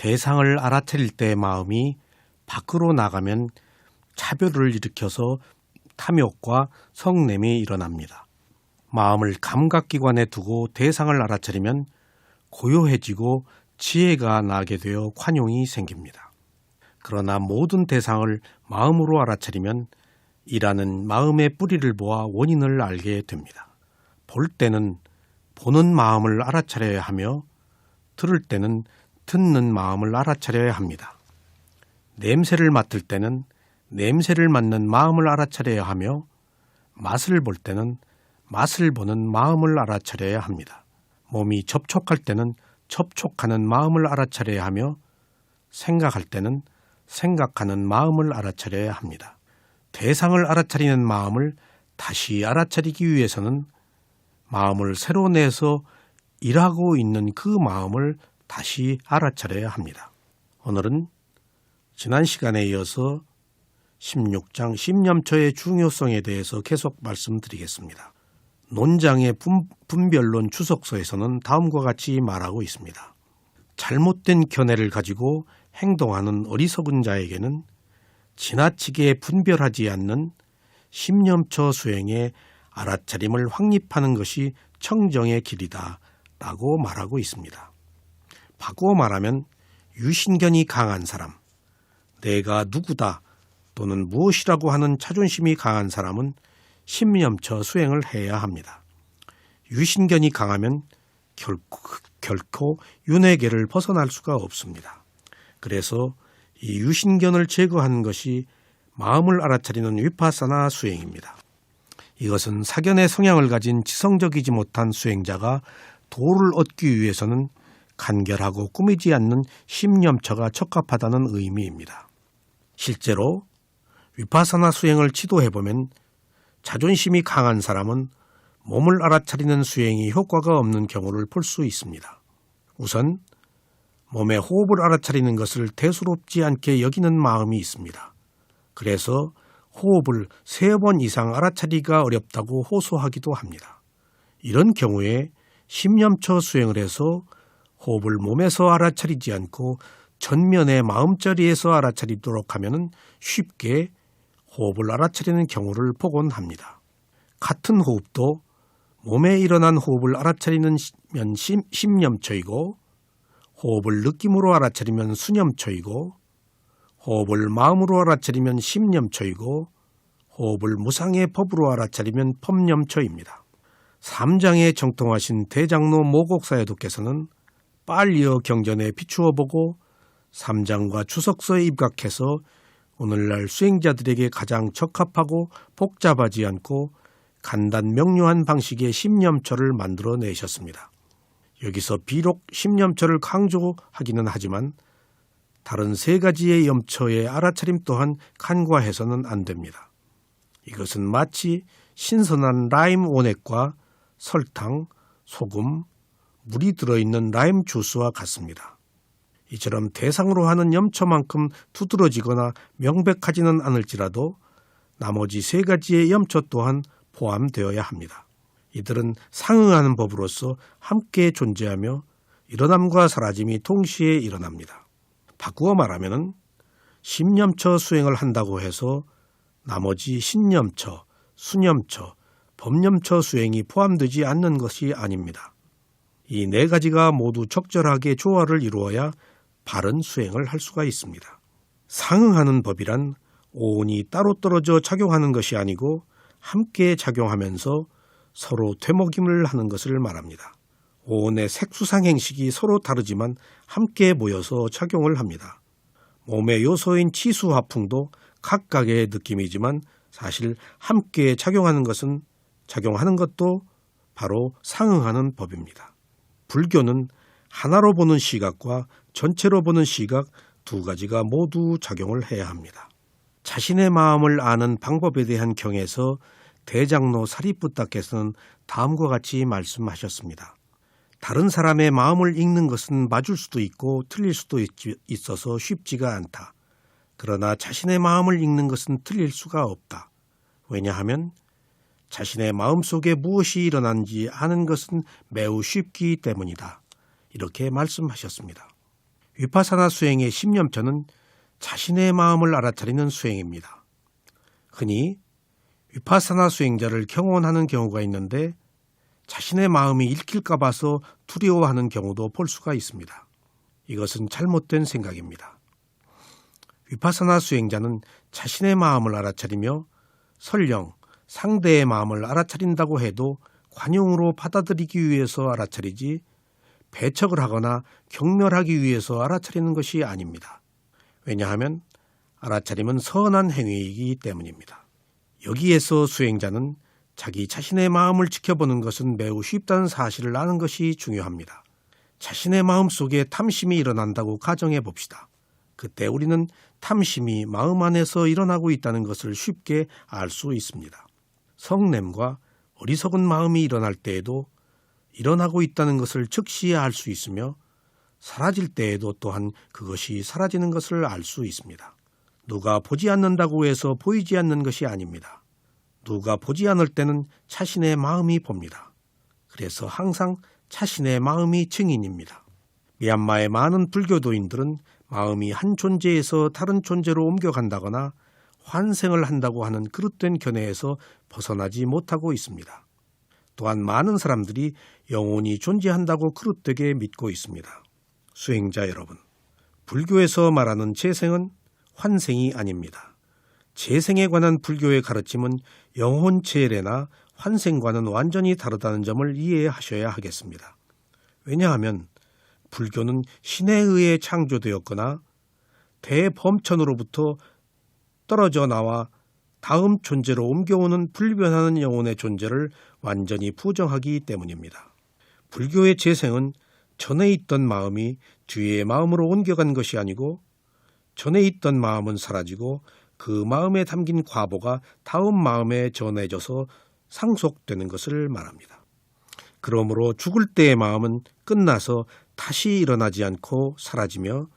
대상을 알아차릴 때 마음이 밖으로 나가면 차별을 일으켜서 탐욕과 성냄이 일어납니다. 마음을 감각기관에 두고 대상을 알아차리면 고요해지고 지혜가 나게 되어 관용이 생깁니다. 그러나 모든 대상을 마음으로 알아차리면 일하는 마음의 뿌리를 보아 원인을 알게 됩니다. 볼 때는 보는 마음을 알아차려야 하며 들을 때는 듣는 마음을 알아차려야 합니다. 냄새를 맡을 때는 냄새를 맡는 마음을 알아차려야 하며 맛을 볼 때는 맛을 보는 마음을 알아차려야 합니다. 몸이 접촉할 때는 접촉하는 마음을 알아차려야 하며 생각할 때는 생각하는 마음을 알아차려야 합니다. 대상을 알아차리는 마음을 다시 알아차리기 위해서는 마음을 새로 내서 일하고 있는 그 마음을 다시 알아차려야 합니다. 오늘은 지난 시간에 이어서 16장 신념처의 중요성에 대해서 계속 말씀드리겠습니다. 논장의 분별론 추석서에서는 다음과 같이 말하고 있습니다. 잘못된 견해를 가지고 행동하는 어리석은 자에게는 지나치게 분별하지 않는 신념처 수행에 알아차림을 확립하는 것이 청정의 길이다 라고 말하고 있습니다. 바꾸어 말하면 유신견이 강한 사람, 내가 누구다 또는 무엇이라고 하는 자존심이 강한 사람은 신념처 수행을 해야 합니다. 유신견이 강하면 결코 윤회계를 벗어날 수가 없습니다. 그래서 이 유신견을 제거하는 것이 마음을 알아차리는 위파사나 수행입니다. 이것은 사견의 성향을 가진 지성적이지 못한 수행자가 도를 얻기 위해서는 간결하고 꾸미지 않는 신념처가 적합하다는 의미입니다. 실제로 위파사나 수행을 지도해보면 자존심이 강한 사람은 몸을 알아차리는 수행이 효과가 없는 경우를 볼 수 있습니다. 우선 몸의 호흡을 알아차리는 것을 대수롭지 않게 여기는 마음이 있습니다. 그래서 호흡을 3번 이상 알아차리기가 어렵다고 호소하기도 합니다. 이런 경우에 신념처 수행을 해서 호흡을 몸에서 알아차리지 않고 전면의 마음자리에서 알아차리도록 하면 쉽게 호흡을 알아차리는 경우를 보곤 합니다. 같은 호흡도 몸에 일어난 호흡을 알아차리면 신념처이고 호흡을 느낌으로 알아차리면 수념처이고 호흡을 마음으로 알아차리면 심념처이고 호흡을 무상의 법으로 알아차리면 법념처입니다. 삼장에 정통하신 대장로 모곡사여도께서는 빨리어 경전에 비추어 보고 삼장과 추석서에 입각해서 오늘날 수행자들에게 가장 적합하고 복잡하지 않고 간단 명료한 방식의 심념처를 만들어내셨습니다. 여기서 비록 심념처를 강조하기는 하지만 다른 3가지의 염처의 알아차림 또한 간과해서는 안 됩니다. 이것은 마치 신선한 라임 원액과 설탕, 소금, 물이 들어있는 라임 주스와 같습니다. 이처럼 대상으로 하는 염처만큼 두드러지거나 명백하지는 않을지라도 나머지 3가지의 염처 또한 포함되어야 합니다. 이들은 상응하는 법으로서 함께 존재하며 일어남과 사라짐이 동시에 일어납니다. 바꾸어 말하면 심념처 수행을 한다고 해서 나머지 신념처, 수념처, 법념처 수행이 포함되지 않는 것이 아닙니다. 이 4가지가 모두 적절하게 조화를 이루어야 바른 수행을 할 수가 있습니다. 상응하는 법이란 오온이 따로 떨어져 작용하는 것이 아니고 함께 작용하면서 서로 되먹임을 하는 것을 말합니다. 오온의 색수상 행식이 서로 다르지만 함께 모여서 작용을 합니다. 몸의 요소인 치수 화풍도 각각의 느낌이지만 사실 함께 작용하는 것도 바로 상응하는 법입니다. 불교는 하나로 보는 시각과 전체로 보는 시각 2가지가 모두 작용을 해야 합니다. 자신의 마음을 아는 방법에 대한 경에서 대장로 사리부타께서는 다음과 같이 말씀하셨습니다. 다른 사람의 마음을 읽는 것은 맞을 수도 있고 틀릴 수도 있어서 쉽지가 않다. 그러나 자신의 마음을 읽는 것은 틀릴 수가 없다. 왜냐하면 자신의 마음속에 무엇이 일어난지 아는 것은 매우 쉽기 때문이다. 이렇게 말씀하셨습니다. 위파사나 수행의 십념처는 자신의 마음을 알아차리는 수행입니다. 흔히 위파사나 수행자를 경험하는 경우가 있는데 자신의 마음이 읽힐까 봐서 두려워하는 경우도 볼 수가 있습니다. 이것은 잘못된 생각입니다. 위파사나 수행자는 자신의 마음을 알아차리며 설령 상대의 마음을 알아차린다고 해도 관용으로 받아들이기 위해서 알아차리지 배척을 하거나 경멸하기 위해서 알아차리는 것이 아닙니다. 왜냐하면 알아차림은 선한 행위이기 때문입니다. 여기에서 수행자는 자기 자신의 마음을 지켜보는 것은 매우 쉽다는 사실을 아는 것이 중요합니다. 자신의 마음 속에 탐심이 일어난다고 가정해 봅시다. 그때 우리는 탐심이 마음 안에서 일어나고 있다는 것을 쉽게 알 수 있습니다. 성냄과 어리석은 마음이 일어날 때에도 일어나고 있다는 것을 즉시 알 수 있으며 사라질 때에도 또한 그것이 사라지는 것을 알 수 있습니다. 누가 보지 않는다고 해서 보이지 않는 것이 아닙니다. 누가 보지 않을 때는 자신의 마음이 봅니다. 그래서 항상 자신의 마음이 증인입니다. 미얀마의 많은 불교도인들은 마음이 한 존재에서 다른 존재로 옮겨간다거나 환생을 한다고 하는 그릇된 견해에서 벗어나지 못하고 있습니다. 또한 많은 사람들이 영혼이 존재한다고 그릇되게 믿고 있습니다. 수행자 여러분, 불교에서 말하는 재생은 환생이 아닙니다. 재생에 관한 불교의 가르침은 영혼체례나 환생과는 완전히 다르다는 점을 이해하셔야 하겠습니다. 왜냐하면 불교는 신에 의해 창조되었거나 대범천으로부터 떨어져 나와 다음 존재로 옮겨오는 불변하는 영혼의 존재를 완전히 부정하기 때문입니다. 불교의 재생은 전에 있던 마음이 뒤의 마음으로 옮겨간 것이 아니고 전에 있던 마음은 사라지고 그 마음에 담긴 과보가 다음 마음에 전해져서 상속되는 것을 말합니다. 그러므로 죽을 때의 마음은 끝나서 다시 일어나지 않고 사라지며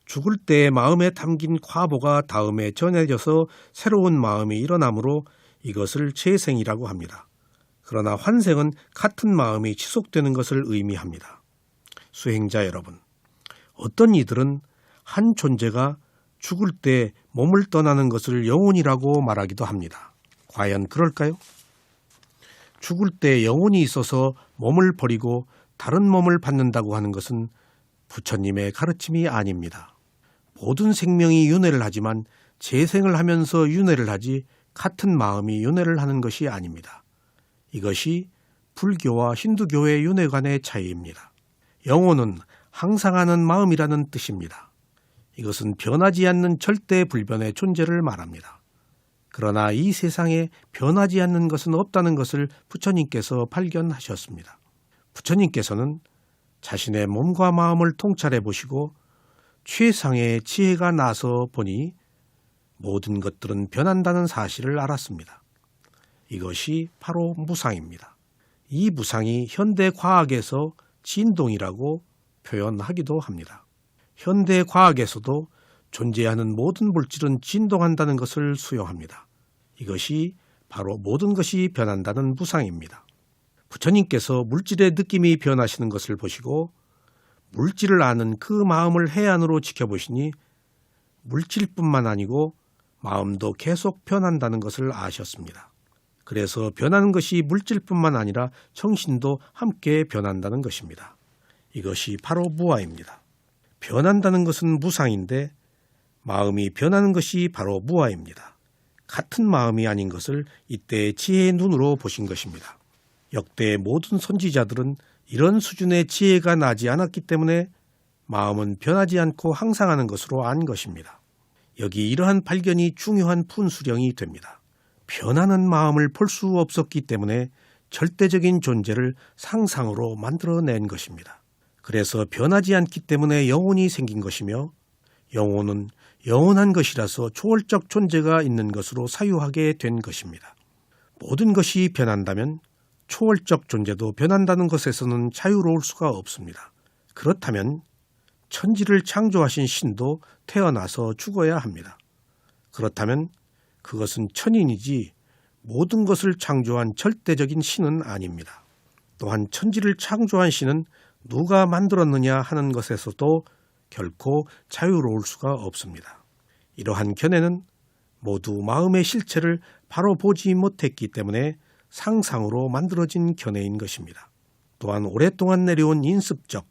죽을 때의 마음에 담긴 과보가 다음에 전해져서 새로운 마음이 일어나므로 이것을 재생이라고 합니다. 그러나 환생은 같은 마음이 지속되는 것을 의미합니다. 수행자 여러분, 어떤 이들은 한 존재가 죽을 때 몸을 떠나는 것을 영혼이라고 말하기도 합니다. 과연 그럴까요? 죽을 때 영혼이 있어서 몸을 버리고 다른 몸을 받는다고 하는 것은 부처님의 가르침이 아닙니다. 모든 생명이 윤회를 하지만 재생을 하면서 윤회를 하지 같은 마음이 윤회를 하는 것이 아닙니다. 이것이 불교와 힌두교의 윤회 간의 차이입니다. 영혼은 항상 하는 마음이라는 뜻입니다. 이것은 변하지 않는 절대 불변의 존재를 말합니다. 그러나 이 세상에 변하지 않는 것은 없다는 것을 부처님께서 발견하셨습니다. 부처님께서는 자신의 몸과 마음을 통찰해 보시고 최상의 지혜가 나서 보니 모든 것들은 변한다는 사실을 알았습니다. 이것이 바로 무상입니다. 이 무상이 현대 과학에서 진동이라고 표현하기도 합니다. 현대 과학에서도 존재하는 모든 물질은 진동한다는 것을 수용합니다. 이것이 바로 모든 것이 변한다는 무상입니다. 부처님께서 물질의 느낌이 변하시는 것을 보시고 물질을 아는 그 마음을 해안으로 지켜보시니 물질뿐만 아니고 마음도 계속 변한다는 것을 아셨습니다. 그래서 변하는 것이 물질뿐만 아니라 정신도 함께 변한다는 것입니다. 이것이 바로 무아입니다. 변한다는 것은 무상인데 마음이 변하는 것이 바로 무아입니다. 같은 마음이 아닌 것을 이때 지혜의 눈으로 보신 것입니다. 역대 모든 선지자들은 이런 수준의 지혜가 나지 않았기 때문에 마음은 변하지 않고 항상하는 것으로 안 것입니다. 여기 이러한 발견이 중요한 분수령이 됩니다. 변하는 마음을 볼 수 없었기 때문에 절대적인 존재를 상상으로 만들어낸 것입니다. 그래서 변하지 않기 때문에 영혼이 생긴 것이며 영혼은 영원한 것이라서 초월적 존재가 있는 것으로 사유하게 된 것입니다. 모든 것이 변한다면 초월적 존재도 변한다는 것에서는 자유로울 수가 없습니다. 그렇다면 천지를 창조하신 신도 태어나서 죽어야 합니다. 그렇다면 그것은 천인이지 모든 것을 창조한 절대적인 신은 아닙니다. 또한 천지를 창조한 신은 누가 만들었느냐 하는 것에서도 결코 자유로울 수가 없습니다. 이러한 견해는 모두 마음의 실체를 바로 보지 못했기 때문에 상상으로 만들어진 견해인 것입니다. 또한 오랫동안 내려온 인습적,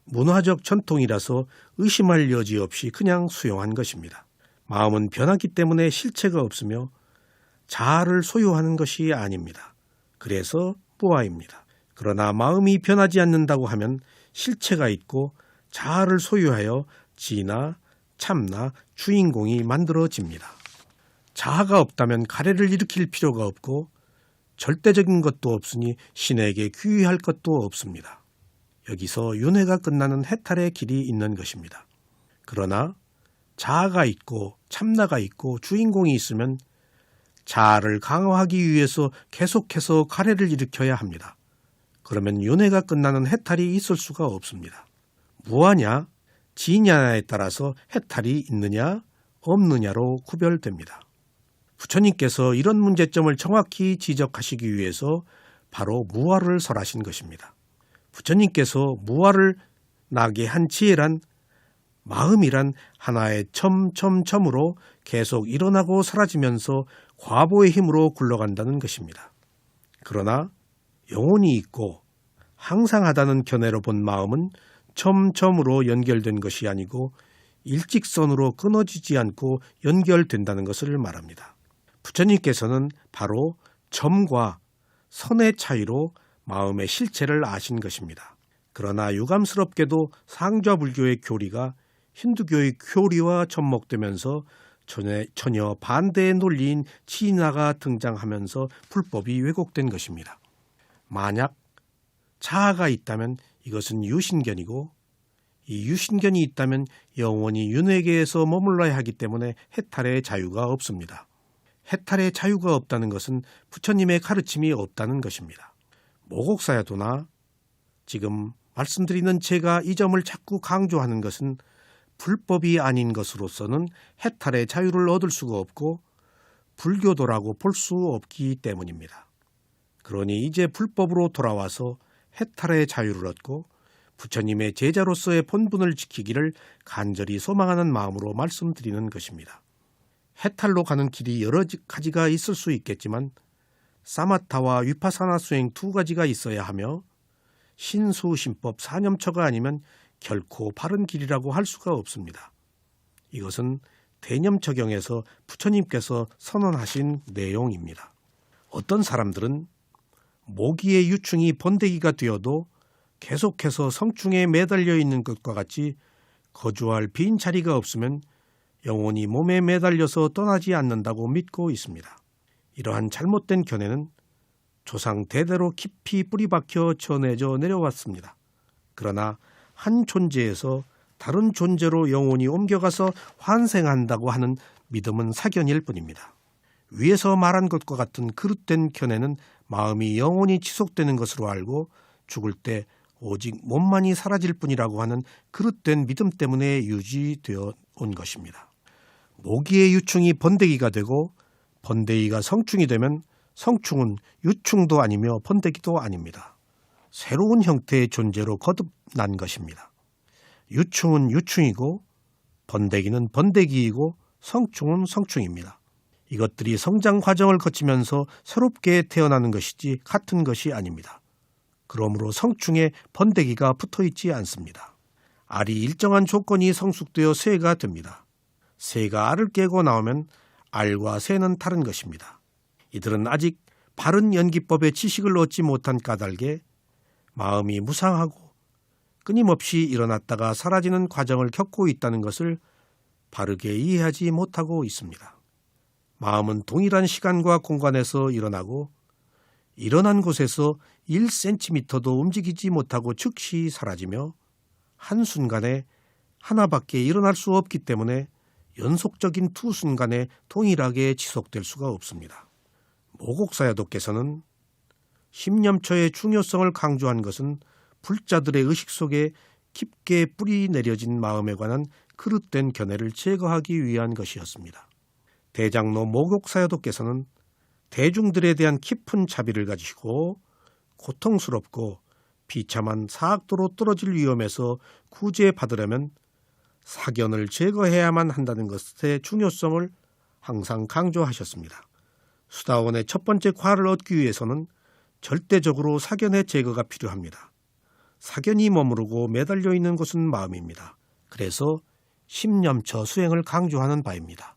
문화적 전통이라서 의심할 여지 없이 그냥 수용한 것입니다. 마음은 변하기 때문에 실체가 없으며 자아를 소유하는 것이 아닙니다. 그래서 무아입니다. 그러나 마음이 변하지 않는다고 하면 실체가 있고 자아를 소유하여 지나 참나 주인공이 만들어집니다. 자아가 없다면 가래를 일으킬 필요가 없고 절대적인 것도 없으니 신에게 귀의할 것도 없습니다. 여기서 윤회가 끝나는 해탈의 길이 있는 것입니다. 그러나 자아가 있고 참나가 있고 주인공이 있으면 자아를 강화하기 위해서 계속해서 가래를 일으켜야 합니다. 그러면 윤회가 끝나는 해탈이 있을 수가 없습니다. 무아냐, 지냐에 따라서 해탈이 있느냐, 없느냐로 구별됩니다. 부처님께서 이런 문제점을 정확히 지적하시기 위해서 바로 무아를 설하신 것입니다. 부처님께서 무아를 나게 한 지혜란 마음이란 하나의 점으로 계속 일어나고 사라지면서 과보의 힘으로 굴러간다는 것입니다. 그러나 영혼이 있고 항상 하다는 견해로 본 마음은 점으로 연결된 것이 아니고 일직선으로 끊어지지 않고 연결된다는 것을 말합니다. 부처님께서는 바로 점과 선의 차이로 마음의 실체를 아신 것입니다. 그러나 유감스럽게도 상좌불교의 교리가 힌두교의 교리와 접목되면서 전혀 반대의 논리인 치나가 등장하면서 불법이 왜곡된 것입니다. 만약 자아가 있다면 이것은 유신견이고 이 유신견이 있다면 영원히 윤회계에서 머물러야 하기 때문에 해탈의 자유가 없습니다. 해탈의 자유가 없다는 것은 부처님의 가르침이 없다는 것입니다. 모곡사야도나 지금 말씀드리는 제가 이 점을 자꾸 강조하는 것은 불법이 아닌 것으로서는 해탈의 자유를 얻을 수가 없고 불교도라고 볼 수 없기 때문입니다. 그러니 이제 불법으로 돌아와서 해탈의 자유를 얻고 부처님의 제자로서의 본분을 지키기를 간절히 소망하는 마음으로 말씀드리는 것입니다. 해탈로 가는 길이 여러 가지가 있을 수 있겠지만 사마타와 위파사나 수행 두 가지가 있어야 하며 신수신법 사념처가 아니면 결코 바른 길이라고 할 수가 없습니다. 이것은 대념처경에서 부처님께서 선언하신 내용입니다. 어떤 사람들은 모기의 유충이 번데기가 되어도 계속해서 성충에 매달려 있는 것과 같이 거주할 빈 자리가 없으면 영혼이 몸에 매달려서 떠나지 않는다고 믿고 있습니다. 이러한 잘못된 견해는 조상 대대로 깊이 뿌리박혀 전해져 내려왔습니다. 그러나 한 존재에서 다른 존재로 영혼이 옮겨가서 환생한다고 하는 믿음은 사견일 뿐입니다. 위에서 말한 것과 같은 그릇된 견해는 마음이 영원히 지속되는 것으로 알고 죽을 때 오직 몸만이 사라질 뿐이라고 하는 그릇된 믿음 때문에 유지되어 온 것입니다. 모기의 유충이 번데기가 되고 번데기가 성충이 되면 성충은 유충도 아니며 번데기도 아닙니다. 새로운 형태의 존재로 거듭난 것입니다. 유충은 유충이고 번데기는 번데기이고 성충은 성충입니다. 이것들이 성장 과정을 거치면서 새롭게 태어나는 것이지 같은 것이 아닙니다. 그러므로 성충에 번데기가 붙어있지 않습니다. 알이 일정한 조건이 성숙되어 새가 됩니다. 새가 알을 깨고 나오면 알과 새는 다른 것입니다. 이들은 아직 바른 연기법의 지식을 얻지 못한 까닭에 마음이 무상하고 끊임없이 일어났다가 사라지는 과정을 겪고 있다는 것을 바르게 이해하지 못하고 있습니다. 마음은 동일한 시간과 공간에서 일어나고 일어난 곳에서 1cm도 움직이지 못하고 즉시 사라지며 한순간에 하나밖에 일어날 수 없기 때문에 연속적인 두 순간에 동일하게 지속될 수가 없습니다. 모곡사야도께서는 십념처의 중요성을 강조한 것은 불자들의 의식 속에 깊게 뿌리 내려진 마음에 관한 그릇된 견해를 제거하기 위한 것이었습니다. 대장로 모곡사야도께서는 대중들에 대한 깊은 자비를 가지시고 고통스럽고 비참한 사학도로 떨어질 위험에서 구제받으려면 사견을 제거해야만 한다는 것의 중요성을 항상 강조하셨습니다. 수다원의 첫 번째 과를 얻기 위해서는 절대적으로 사견의 제거가 필요합니다. 사견이 머무르고 매달려 있는 것은 마음입니다. 그래서 심념처 수행을 강조하는 바입니다.